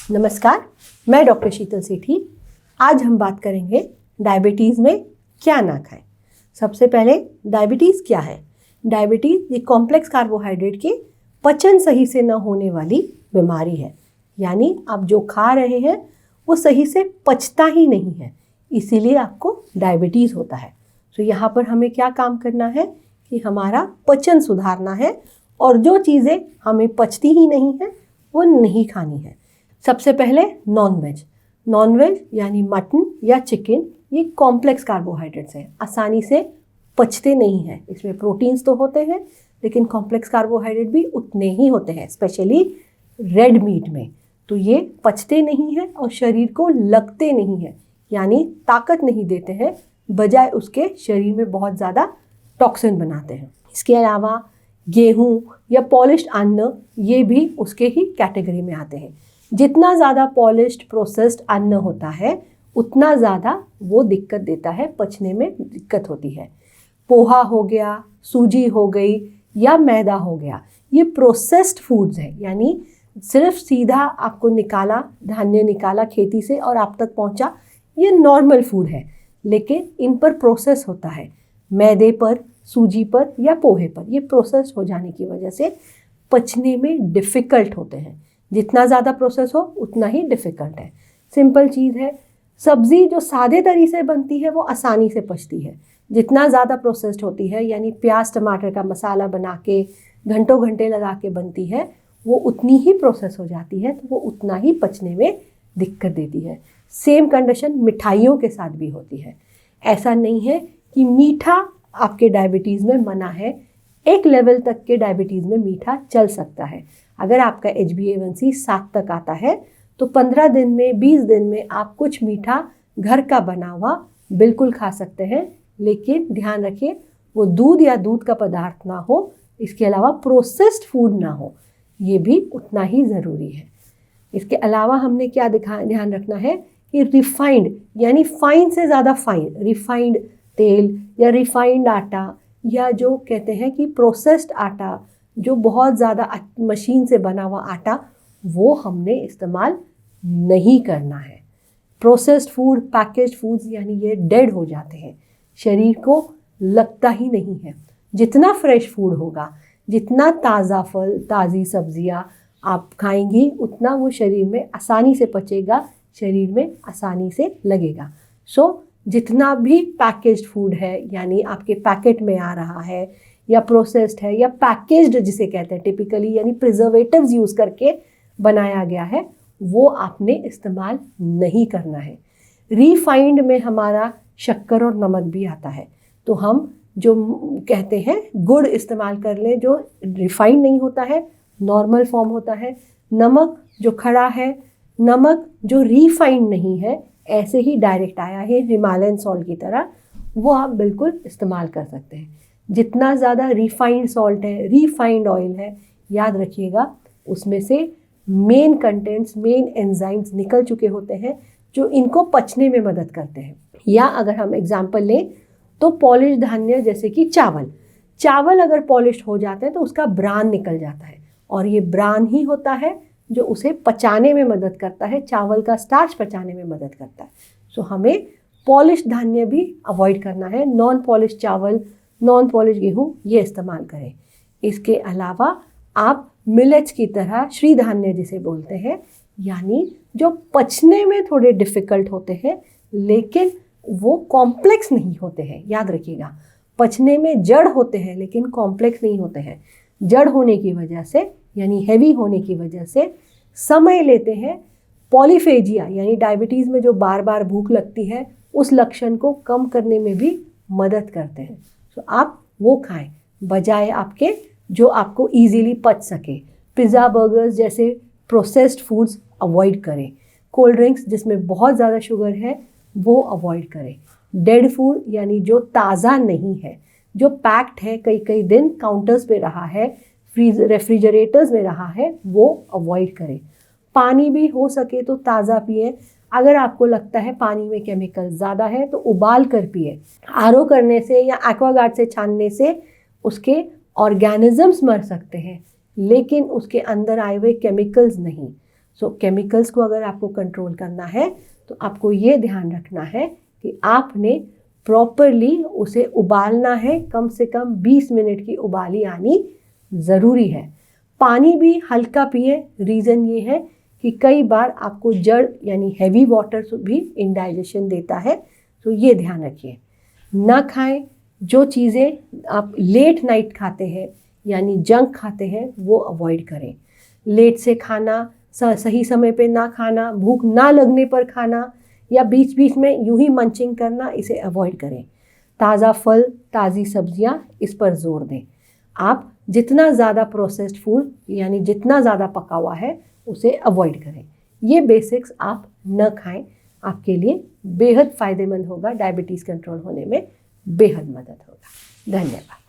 नमस्कार, मैं डॉक्टर शीतल सेठी। आज हम बात करेंगे डायबिटीज़ में क्या ना खाएं। सबसे पहले डायबिटीज़ क्या है? डायबिटीज़ ये कॉम्प्लेक्स कार्बोहाइड्रेट के पचन सही से न होने वाली बीमारी है। यानी आप जो खा रहे हैं वो सही से पचता ही नहीं है, इसीलिए आपको डायबिटीज़ होता है। तो यहाँ पर हमें क्या काम करना है कि हमारा पचन सुधारना है और जो चीज़ें हमें पचती ही नहीं हैं वो नहीं खानी है। सबसे पहले नॉनवेज यानी मटन या चिकन, ये कॉम्प्लेक्स कार्बोहाइड्रेट्स हैं, आसानी से पचते नहीं हैं। इसमें प्रोटीन्स तो होते हैं लेकिन कॉम्प्लेक्स कार्बोहाइड्रेट भी उतने ही होते हैं, स्पेशली रेड मीट में। तो ये पचते नहीं हैं और शरीर को लगते नहीं हैं, यानी ताकत नहीं देते हैं, बजाय उसके शरीर में बहुत ज़्यादा टॉक्सिन बनाते हैं। इसके अलावा गेहूँ या पॉलिश्ड अन्न, ये भी उसके ही कैटेगरी में आते हैं। जितना ज़्यादा पॉलिश्ड प्रोसेस्ड अन्न होता है उतना ज़्यादा वो दिक्कत देता है, पचने में दिक्कत होती है। पोहा हो गया, सूजी हो गई या मैदा हो गया, ये प्रोसेस्ड फूड्स हैं, यानी सिर्फ सीधा आपको धान्य निकाला खेती से और आप तक पहुंचा, ये नॉर्मल फूड है। लेकिन इन पर प्रोसेस होता है, मैदे पर, सूजी पर या पोहे पर। ये प्रोसेस हो जाने की वजह से पचने में डिफ़िकल्ट होते हैं। जितना ज़्यादा प्रोसेस हो उतना ही डिफ़िकल्ट है। सिंपल चीज़ है, सब्ज़ी जो सादे तरीके से बनती है वो आसानी से पचती है। जितना ज़्यादा प्रोसेस्ड होती है, यानी प्याज टमाटर का मसाला बना के घंटों घंटे लगा के बनती है, वो उतनी ही प्रोसेस हो जाती है, तो वो उतना ही पचने में दिक्कत देती है। सेम कंडीशन मिठाइयों के साथ भी होती है। ऐसा नहीं है कि मीठा आपके डायबिटीज़ में मना है, एक लेवल तक के डायबिटीज़ में मीठा चल सकता है। अगर आपका HbA1c 7 तक आता है तो 15 दिन में 20 दिन में आप कुछ मीठा घर का बना हुआ बिल्कुल खा सकते हैं, लेकिन ध्यान रखिए वो दूध या दूध का पदार्थ ना हो, इसके अलावा प्रोसेस्ड फूड ना हो, ये भी उतना ही ज़रूरी है। इसके अलावा हमने क्या ध्यान रखना है कि रिफाइंड यानी फाइन से ज़्यादा फाइन रिफाइंड तेल या रिफाइंड आटा, या जो कहते हैं कि प्रोसेस्ड आटा, जो बहुत ज़्यादा मशीन से बना हुआ आटा, वो हमने इस्तेमाल नहीं करना है। प्रोसेस्ड फूड, पैकेज्ड फूड्स, यानी ये डेड हो जाते हैं, शरीर को लगता ही नहीं है। जितना फ्रेश फूड होगा, जितना ताज़ा फल, ताज़ी सब्जियां आप खाएंगी, उतना वो शरीर में आसानी से पचेगा, शरीर में आसानी से लगेगा। जितना भी पैकेज्ड फूड है, यानी आपके पैकेट में आ रहा है या प्रोसेस्ड है या पैकेज्ड जिसे कहते हैं टिपिकली, यानी प्रिजर्वेटिव्स यूज़ करके बनाया गया है, वो आपने इस्तेमाल नहीं करना है। रिफाइंड में हमारा शक्कर और नमक भी आता है, तो हम जो कहते हैं गुड़ इस्तेमाल कर लें, जो रिफाइंड नहीं होता है, नॉर्मल फॉर्म होता है। नमक जो खड़ा है, नमक जो रिफाइंड नहीं है, ऐसे ही डायरेक्ट आया है हिमालयन सॉल्ट की तरह, वो आप बिल्कुल इस्तेमाल कर सकते हैं। जितना ज़्यादा रिफाइंड सॉल्ट है, रिफाइंड ऑयल है, याद रखिएगा उसमें से मेन कंटेंट्स, मेन एंजाइम्स निकल चुके होते हैं जो इनको पचने में मदद करते हैं। या अगर हम एग्जांपल लें तो पॉलिश धान्य जैसे कि चावल अगर पॉलिश हो जाता है तो उसका ब्रान निकल जाता है, और ये ब्रान ही होता है जो उसे पचाने में मदद करता है, चावल का स्टार्च पचाने में मदद करता है। हमें पॉलिश धान्य भी अवॉइड करना है। नॉन पॉलिश चावल, नॉन पॉलिश गेहूँ ये इस्तेमाल करें। इसके अलावा आप मिलेट्स की तरह श्री धान्य जिसे बोलते हैं, यानी जो पचने में थोड़े डिफ़िकल्ट होते हैं लेकिन वो कॉम्प्लेक्स नहीं होते हैं। याद रखिएगा, पचने में जड़ होते हैं लेकिन कॉम्प्लेक्स नहीं होते हैं। जड़ होने की वजह से, यानी हैवी होने की वजह से समय लेते हैं। पॉलीफेजिया यानी डायबिटीज़ में जो बार बार भूख लगती है, उस लक्षण को कम करने में भी मदद करते हैं। आप वो खाएं बजाय आपके जो आपको इजीली पच सके। पिज़्ज़ा, बर्गर्स जैसे प्रोसेस्ड फूड्स अवॉइड करें। कोल्ड ड्रिंक्स जिसमें बहुत ज़्यादा शुगर है वो अवॉइड करें। डेड फूड यानी जो ताज़ा नहीं है, जो पैक्ड है, कई दिन काउंटर्स पे रहा है, रेफ्रिजरेटर्स में रहा है, वो अवॉइड करें। पानी भी हो सके तो ताज़ा पिए। अगर आपको लगता है पानी में केमिकल ज़्यादा है तो उबाल कर पिए। RO करने से या एक्वागार्ड से छानने से उसके ऑर्गेनिजम्स मर सकते हैं, लेकिन उसके अंदर आए हुए केमिकल्स नहीं। सो केमिकल्स को अगर आपको कंट्रोल करना है तो आपको ये ध्यान रखना है कि आपने प्रॉपरली उसे उबालना है, कम से कम 20 मिनट की उबाली आनी ज़रूरी है। पानी भी हल्का पिए, रीज़न ये है कि कई बार आपको जड़ यानी हैवी वाटर भी इंडाइजेशन देता है, तो ये ध्यान रखिए। ना खाएं, जो चीज़ें आप लेट नाइट खाते हैं यानी जंक खाते हैं वो अवॉइड करें। लेट से खाना, सही समय पे ना खाना, भूख ना लगने पर खाना या बीच बीच में यूं ही मंचिंग करना, इसे अवॉइड करें। ताज़ा फल, ताज़ी सब्जियां, इस पर जोर दें। आप जितना ज़्यादा प्रोसेस्ड फूड यानी जितना ज़्यादा पका हुआ है उसे अवॉइड करें। ये बेसिक्स आप न खाएं, आपके लिए बेहद फ़ायदेमंद होगा, डायबिटीज़ कंट्रोल होने में बेहद मदद होगा। धन्यवाद।